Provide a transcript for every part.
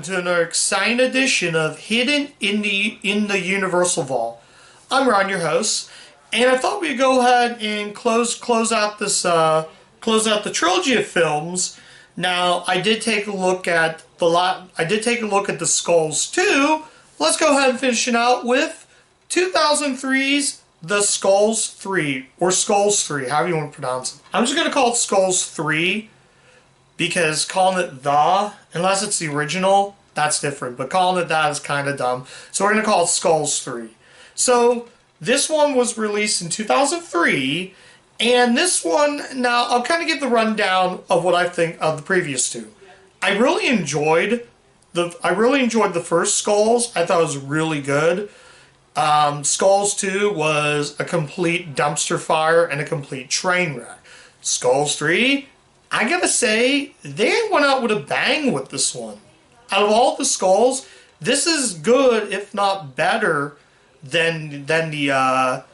welcome to another exciting edition of Hidden in the Universal Vault. I'm Ron, your host, and I thought we'd go ahead and close out the trilogy of films. Now, I did take a look at the Skulls 2. Let's go ahead and finish it out with 2003's The Skulls 3, or Skulls 3, however you want to pronounce it. I'm just going to call it Skulls 3, because calling it the, unless it's the original, that's different. But calling it that is kind of dumb. So we're going to call it Skulls 3. So this one was released in 2003. And this one, now I'll kind of give the rundown of what I think of the previous two. I really enjoyed the first Skulls. I thought it was really good. Skulls 2 was a complete dumpster fire and a complete train wreck. Skulls 3, I gotta say, they went out with a bang with this one. Out of all the Skulls, this is good, if not better, than the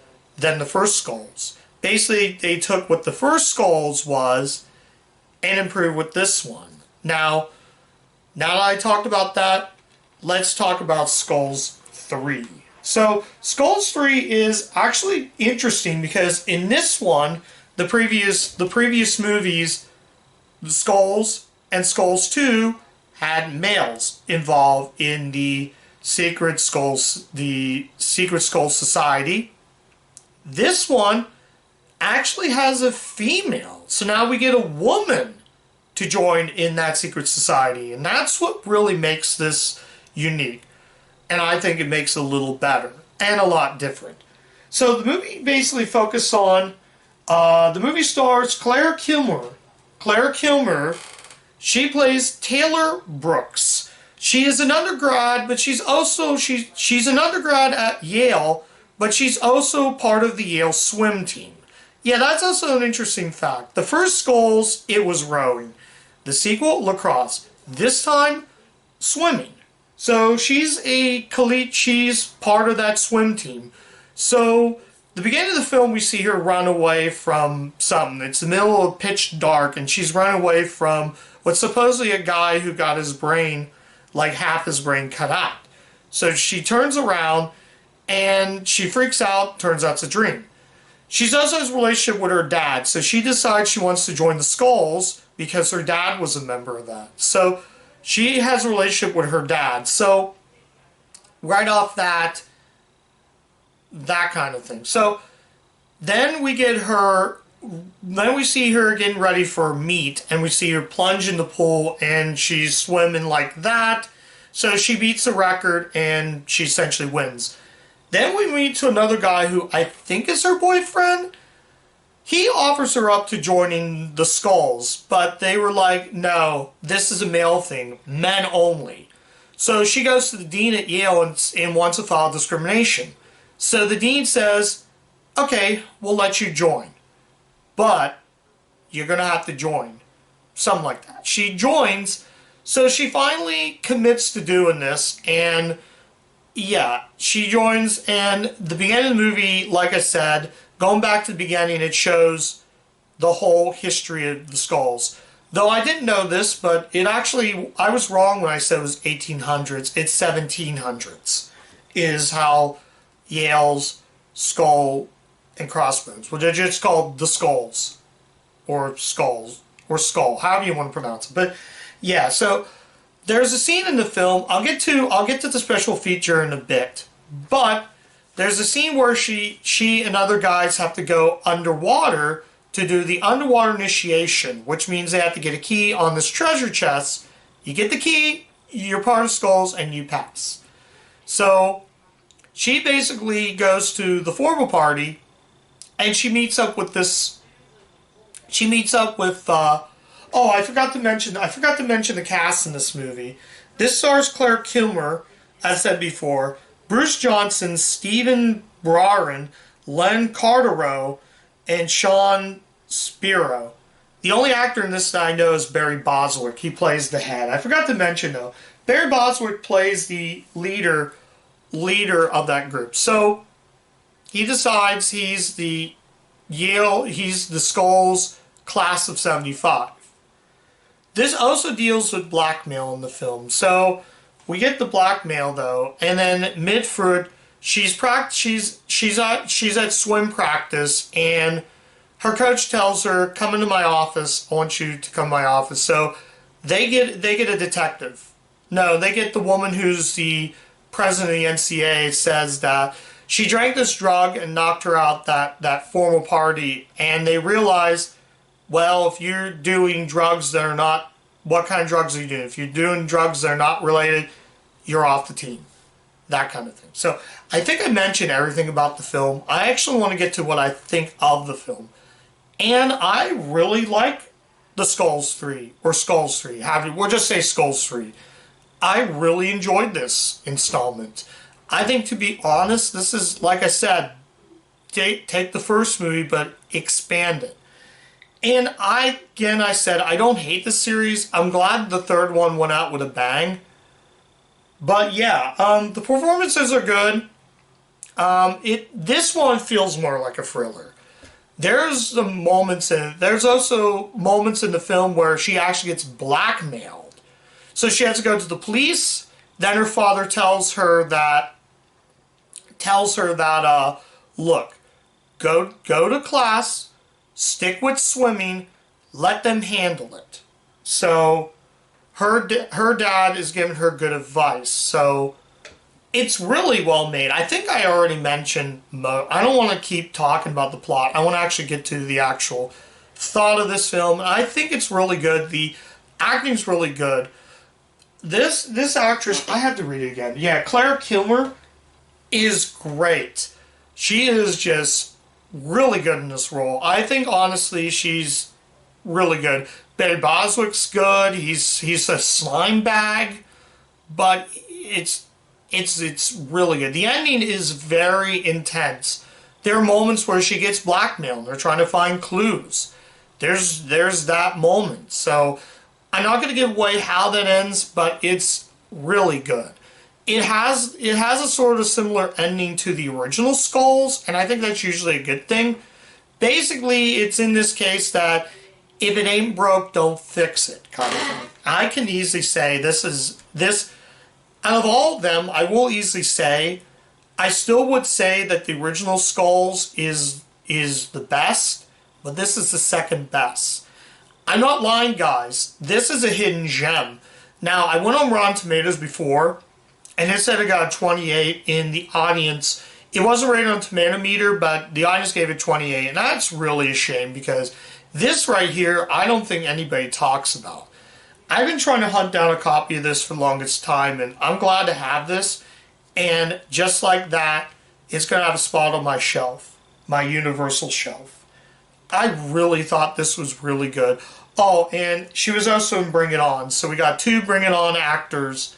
first Skulls. Basically, they took what the first Skulls was and improved with this one. Now that I talked about that, let's talk about Skulls 3. So, Skulls 3 is actually interesting because in this one, the previous movies, the Skulls and Skulls 2 had males involved in the Secret Skull Society. This one actually has a female. So now we get a woman to join in that secret society. And that's what really makes this unique. And I think it makes it a little better and a lot different. So the movie basically focused on, the movie stars Claire Kilmer. Claire Kilmer, she plays Taylor Brooks. She is an undergrad, but she's an undergrad at Yale, but she's also part of the Yale swim team. Yeah, that's also an interesting fact. The first Skulls, it was rowing. The sequel, lacrosse. This time, swimming. So she's she's part of that swim team. So the beginning of the film, we see her run away from something. It's the middle of pitch dark, and she's running away from what's supposedly a guy who got his brain, like half his brain cut out. So she turns around, and she freaks out. Turns out it's a dream. She also has a relationship with her dad, so she decides she wants to join the Skulls because her dad was a member of that. So she has a relationship with her dad. So right off that kind of thing. So then we see her getting ready for meet, and we see her plunge in the pool, and she's swimming like that. So she beats the record, and she essentially wins. Then we meet to another guy who I think is her boyfriend. He offers her up to joining the Skulls, but they were like, no, this is a male thing, men only. So she goes to the dean at Yale and wants to file discrimination. So the dean says, okay, we'll let you join, but you're going to have to join. Something like that. She joins, so she finally commits to doing this, and yeah, she joins, and the beginning of the movie, like I said, going back to the beginning, it shows the whole history of the Skulls. Though I didn't know this, but I was wrong when I said it was 1800s. It's 1700s is how Yale's Skull and Crossbones, which are just called the Skulls, or Skulls, or Skull, however you want to pronounce it. But yeah, so there's a scene in the film. I'll get to the special feature in a bit, but there's a scene where she and other guys have to go underwater to do the underwater initiation, which means they have to get a key on this treasure chest. You get the key, you're part of Skulls, and you pass. So she basically goes to the formal party, and she meets up with I forgot to mention the cast in this movie. This stars Claire Kilmer, as I said before, Bruce Johnson, Stephen Brarin, Len Carterow, and Sean Spiro. The only actor in this that I know is Barry Boswick. He plays the head. I forgot to mention, though, Barry Boswick plays the leader of that group. So he decides he's the Skulls class of 75. This also deals with blackmail in the film. So We get the blackmail though, and then Mitford, she's at swim practice, and her coach tells her, "Come into my office. I want you to come to my office." So they get a detective. No, they get the woman who's the president of the NCAA, says that she drank this drug and knocked her out that formal party, and they realize, well, if you're doing drugs that are not, what kind of drugs are you doing? If you're doing drugs that are not related, you're off the team. That kind of thing. So I think I mentioned everything about the film. I actually want to get to what I think of the film. And I really like the Skulls 3, or Skulls 3. We'll just say Skulls 3. I really enjoyed this installment. I think, to be honest, this is, like I said, take the first movie, but expand it. And I said, I don't hate the series. I'm glad the third one went out with a bang. But yeah, the performances are good. This one feels more like a thriller. There's also moments in the film where she actually gets blackmailed. So she has to go to the police. Then her father tells her that, look, go to class, stick with swimming, let them handle it. So her dad is giving her good advice. So it's really well made. I think I already mentioned, I don't want to keep talking about the plot. I want to actually get to the actual thought of this film. I think it's really good. The acting's really good. This actress, I had to read it again. Yeah, Claire Kilmer is great. She is just really good in this role. I think, honestly, she's really good. Barry Bostwick's good. He's a slime bag, but it's really good. The ending is very intense. There are moments where she gets blackmailed. They're trying to find clues. There's that moment. So I'm not going to give away how that ends, but it's really good. It has a sort of similar ending to the original Skulls, and I think that's usually a good thing. Basically, it's in this case that if it ain't broke, don't fix it, kind of thing. I can easily say this. Out of all of them, I will easily say, I still would say that the original Skulls is the best, but this is the second best. I'm not lying, guys. This is a hidden gem. Now, I went on Rotten Tomatoes before, and it said it got a 28 in the audience. It wasn't rated on Tomato Meter, but the audience gave it 28, and that's really a shame, because this right here, I don't think anybody talks about. I've been trying to hunt down a copy of this for the longest time, and I'm glad to have this. And just like that, it's going to have a spot on my shelf, my Universal shelf. I really thought this was really good. Oh, and she was also in Bring It On. So we got two Bring It On actors.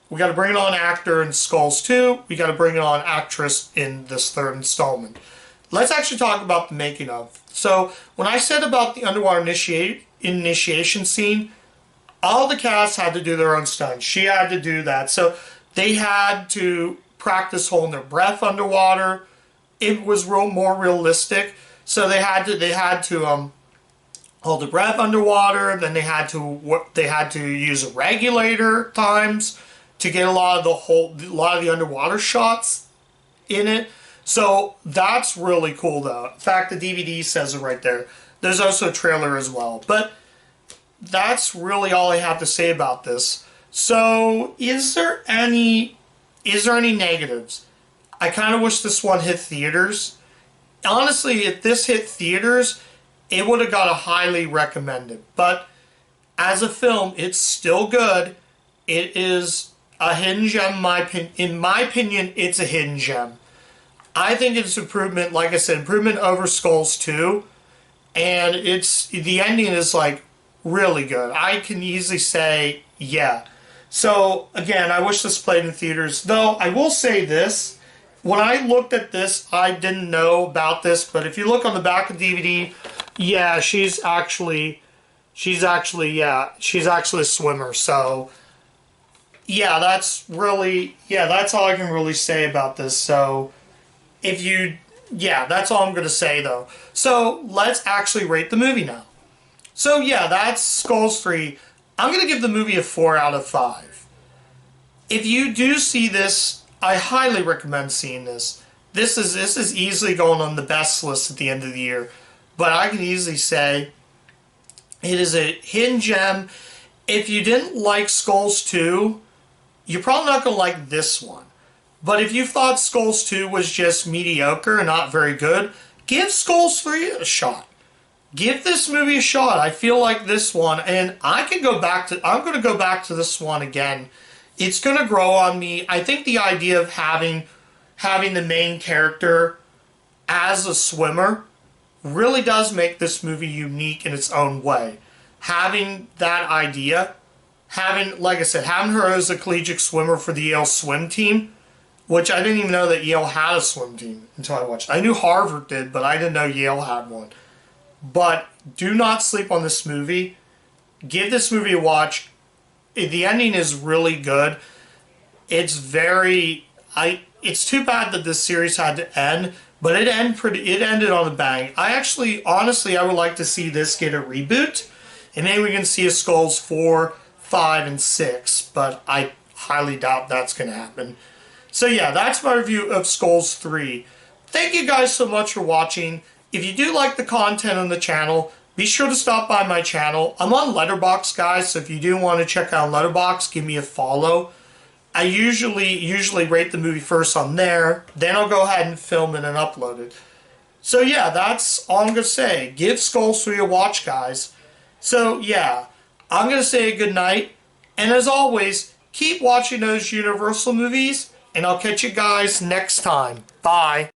We got a Bring It On actor in Skulls 2. We got a Bring It On actress in this third installment. Let's actually talk about the making of. So when I said about the underwater initiation scene, all the cast had to do their own stunts. She had to do that. So they had to practice holding their breath underwater. It was more realistic. So they had to hold their breath underwater. Then they had to use a regulator times to get a lot of the underwater shots in it. So that's really cool, though. In fact, the DVD says it right there. There's also a trailer as well. But that's really all I have to say about this. So, is there any negatives? I kind of wish this one hit theaters. Honestly, if this hit theaters, it would have got a highly recommended. But as a film, it's still good. It is a hidden gem, in my opinion, it's a hidden gem. I think it's improvement, like I said, improvement over Skulls 2. And the ending is like really good. I can easily say, yeah. So, again, I wish this played in theaters. Though, I will say this. When I looked at this, I didn't know about this. But if you look on the back of the DVD, yeah, she's actually a swimmer. So, yeah, that's all I can really say about this. So, that's all I'm going to say, though. So, let's actually rate the movie now. So, yeah, that's Skulls 3. I'm going to give the movie a 4 out of 5. if you do see this, I highly recommend seeing this. This is easily going on the best list at the end of the year. But I can easily say it is a hidden gem. If you didn't like Skulls 2, you're probably not going to like this one. But if you thought Skulls 2 was just mediocre and not very good, give Skulls 3 a shot. Give this movie a shot. I feel like this one, and I'm going to go back to this one again. It's going to grow on me. I think the idea of having the main character as a swimmer really does make this movie unique in its own way. Having that idea, like I said, having her as a collegiate swimmer for the Yale swim team, which I didn't even know that Yale had a swim team until I watched it. I knew Harvard did, but I didn't know Yale had one. But do not sleep on this movie. Give this movie a watch. The ending is really good. It's too bad that this series had to end, but it ended on a bang. Honestly, I would like to see this get a reboot, and maybe we can see a Skulls 4, 5, and 6, but I highly doubt that's going to happen. So yeah, that's my review of Skulls 3. Thank you guys so much for watching. If you do like the content on the channel, be sure to stop by my channel. I'm on Letterboxd, guys, so if you do want to check out Letterboxd, give me a follow. I usually rate the movie first on there, then I'll go ahead and film it and upload it. So yeah, that's all I'm going to say. Give Skulls 3 a watch, guys. So yeah, I'm going to say good night, and as always, keep watching those Universal movies, and I'll catch you guys next time. Bye.